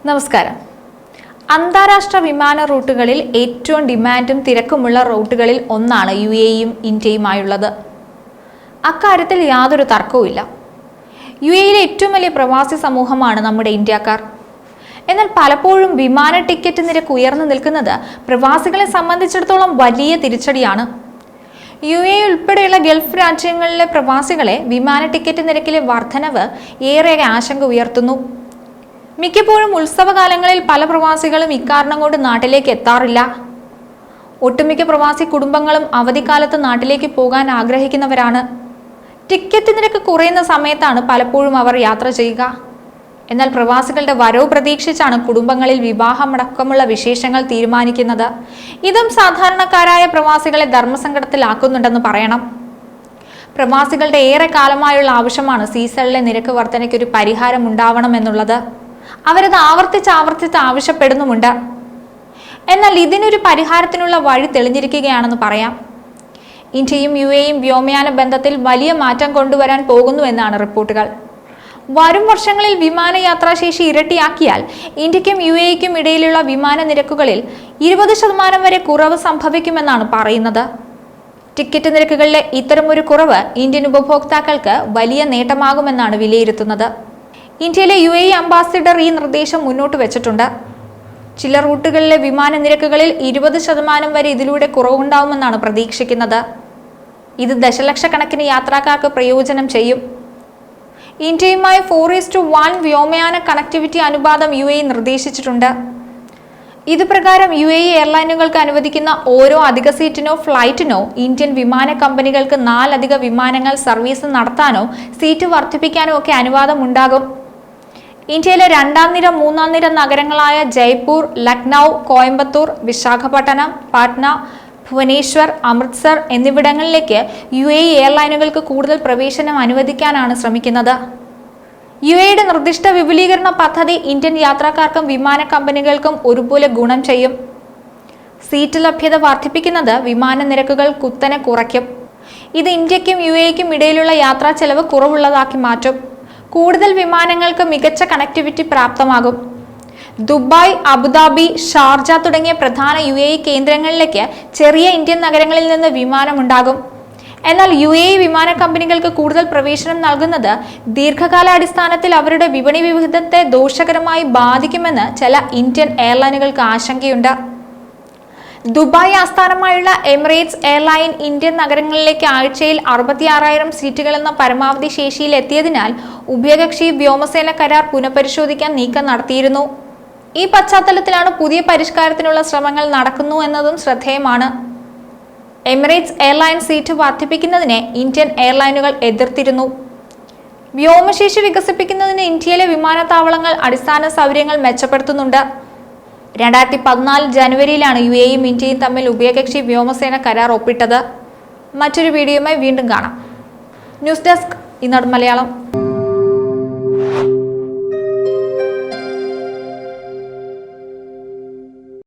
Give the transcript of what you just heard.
നമസ്കാരം. അന്താരാഷ്ട്ര വിമാന റൂട്ടുകളിൽ ഏറ്റവും ഡിമാൻഡും തിരക്കുമുള്ള റൂട്ടുകളിൽ ഒന്നാണ് UAEയും ഇന്ത്യയുമായുള്ളത്. അക്കാര്യത്തിൽ യാതൊരു തർക്കവുമില്ല. UAEയിലെ ഏറ്റവും വലിയ പ്രവാസി സമൂഹമാണ് നമ്മുടെ ഇന്ത്യക്കാർ. എന്നാൽ പലപ്പോഴും വിമാന ടിക്കറ്റ് നിരക്ക് ഉയർന്നു നിൽക്കുന്നത് പ്രവാസികളെ സംബന്ധിച്ചിടത്തോളം വലിയ തിരിച്ചടിയാണ്. UAE ഉൾപ്പെടെയുള്ള ഗൾഫ് രാജ്യങ്ങളിലെ പ്രവാസികളെ വിമാന ടിക്കറ്റ് നിരക്കിലെ വർധനവ് ഏറെ ആശങ്ക ഉയർത്തുന്നു. മിക്കപ്പോഴും ഉത്സവകാലങ്ങളിൽ പല പ്രവാസികളും ഇക്കാരണം കൊണ്ട് നാട്ടിലേക്ക് എത്താറില്ല. ഒട്ടുമിക്ക പ്രവാസി കുടുംബങ്ങളും അവധിക്കാലത്ത് നാട്ടിലേക്ക് പോകാൻ ആഗ്രഹിക്കുന്നവരാണ്. ടിക്കറ്റ് നിരക്ക് കുറയുന്ന സമയത്താണ് പലപ്പോഴും അവർ യാത്ര ചെയ്യുക. എന്നാൽ പ്രവാസികളുടെ വരവ് പ്രതീക്ഷിച്ചാണ് കുടുംബങ്ങളിൽ വിവാഹമടക്കമുള്ള വിശേഷങ്ങൾ തീരുമാനിക്കുന്നത്. ഇതും സാധാരണക്കാരായ പ്രവാസികളെ ധർമ്മസങ്കടത്തിലാക്കുന്നുണ്ടെന്ന് പറയണം. പ്രവാസികളുടെ ഏറെ കാലമായുള്ള ആവശ്യമാണ് സീസണിലെ നിരക്ക് വർധനയ്ക്ക് ഒരു പരിഹാരം ഉണ്ടാവണമെന്നുള്ളത്. അവരത് ആവർത്തിച്ച് ആവശ്യപ്പെടുന്നുമുണ്ട്. എന്നാൽ ഇതിനൊരു പരിഹാരത്തിനുള്ള വഴി തെളിഞ്ഞിരിക്കുകയാണെന്ന് പറയാം. ഇന്ത്യയും UAEയും വ്യോമയാന ബന്ധത്തിൽ വലിയ മാറ്റം കൊണ്ടുവരാൻ പോകുന്നു എന്നാണ് റിപ്പോർട്ടുകൾ. വരും വർഷങ്ങളിൽ വിമാനയാത്രാശേഷി ഇരട്ടിയാക്കിയാൽ ഇന്ത്യക്കും UAEക്കും ഇടയിലുള്ള വിമാന നിരക്കുകളിൽ 20% വരെ കുറവ് സംഭവിക്കുമെന്നാണ് പറയുന്നത്. ടിക്കറ്റ് നിരക്കുകളിലെ ഇത്തരമൊരു കുറവ് ഇന്ത്യൻ ഉപഭോക്താക്കൾക്ക് വലിയ നേട്ടമാകുമെന്നാണ് വിലയിരുത്തുന്നത്. ഇന്ത്യയിലെ UAE അംബാസിഡർ ഈ നിർദ്ദേശം മുന്നോട്ട് വെച്ചിട്ടുണ്ട്. ചില റൂട്ടുകളിലെ വിമാന നിരക്കുകളിൽ 20% വരെ ഇതിലൂടെ കുറവുണ്ടാവുമെന്നാണ് പ്രതീക്ഷിക്കുന്നത്. ഇത് ദശലക്ഷക്കണക്കിന് യാത്രക്കാർക്ക് പ്രയോജനം ചെയ്യും. ഇന്ത്യയുമായി 4:1 വ്യോമയാന കണക്ടിവിറ്റി അനുപാതം UAE നിർദ്ദേശിച്ചിട്ടുണ്ട്. ഇതുപ്രകാരം UAE എയർലൈനുകൾക്ക് അനുവദിക്കുന്ന ഓരോ അധിക സീറ്റിനോ ഫ്ലൈറ്റിനോ ഇന്ത്യൻ വിമാന കമ്പനികൾക്ക് 4 അധിക വിമാനങ്ങൾ സർവീസ് നടത്താനോ സീറ്റ് വർദ്ധിപ്പിക്കാനോ ഒക്കെ അനുവാദം ഉണ്ടാകും. ഇന്ത്യയിലെ 2ാം നിര 3ാം നിര നഗരങ്ങളായ ജയ്പൂർ, ലക്നൗ, കോയമ്പത്തൂർ, വിശാഖപട്ടണം, പാട്ന, ഭുവനേശ്വർ, അമൃത്സർ എന്നിവിടങ്ങളിലേക്ക് UAE എയർലൈനുകൾക്ക് കൂടുതൽ പ്രവേശനം അനുവദിക്കാനാണ് ശ്രമിക്കുന്നത്. UAEയുടെ നിർദ്ദിഷ്ട വിപുലീകരണ പദ്ധതി ഇന്ത്യൻ യാത്രക്കാർക്കും വിമാന കമ്പനികൾക്കും ഒരുപോലെ ഗുണം ചെയ്യും. സീറ്റ് ലഭ്യത വർദ്ധിപ്പിക്കുന്നത് വിമാന നിരക്കുകൾ കുത്തനെ കുറയ്ക്കും. ഇത് ഇന്ത്യക്കും UAEക്കും ഇടയിലുള്ള യാത്രാ ചെലവ് കുറവുള്ളതാക്കി മാറ്റും. കൂടുതൽ വിമാനങ്ങൾക്ക് മികച്ച കണക്ടിവിറ്റി പ്രാപ്തമാകും. ദുബായ്, അബുദാബി, ഷാർജ തുടങ്ങിയ പ്രധാന UAE കേന്ദ്രങ്ങളിലേക്ക് ചെറിയ ഇന്ത്യൻ നഗരങ്ങളിൽ നിന്ന് വിമാനമുണ്ടാകും. എന്നാൽ UAE വിമാന കമ്പനികൾക്ക് കൂടുതൽ പ്രവേശനം നൽകുന്നത് ദീർഘകാലാടിസ്ഥാനത്തിൽ അവരുടെ വിപണി വിഹിതത്തെ ദോഷകരമായി ബാധിക്കുമെന്ന് ചില ഇന്ത്യൻ എയർലൈനുകൾക്ക് ആശങ്കയുണ്ട്. ദുബായ് ആസ്ഥാനമായുള്ള എമിറേറ്റ്സ് എയർലൈൻ ഇന്ത്യൻ നഗരങ്ങളിലേക്ക് ആഴ്ചയിൽ 66,000 സീറ്റുകൾ എന്ന പരമാവധി ശേഷിയിൽ എത്തിയതിനാൽ ഉഭയകക്ഷി വ്യോമസേന കരാർ പുനഃപരിശോധിക്കാൻ നീക്കം നടത്തിയിരുന്നു. ഈ പശ്ചാത്തലത്തിലാണ് പുതിയ പരിഷ്കാരത്തിനുള്ള ശ്രമങ്ങൾ നടക്കുന്നു എന്നതും ശ്രദ്ധേയമാണ്. എമിറേറ്റ്സ് എയർലൈൻ സീറ്റ് വർദ്ധിപ്പിക്കുന്നതിനെ ഇന്ത്യൻ എയർലൈനുകൾ എതിർത്തിരുന്നു. വ്യോമശേഷി വികസിപ്പിക്കുന്നതിന് ഇന്ത്യയിലെ വിമാനത്താവളങ്ങൾ അടിസ്ഥാന സൗകര്യങ്ങൾ മെച്ചപ്പെടുത്തുന്നുണ്ട്. 2014 ജനുവരിയിലാണ് UAEയും ഇന്ത്യയും തമ്മിൽ ഉഭയകക്ഷി വ്യോമസേന കരാർ ഒപ്പിട്ടത്. മറ്റൊരു വീഡിയോയുമായി വീണ്ടും കാണാം. ന്യൂസ് ഡെസ്ക്, ഈനാട് മലയാളം.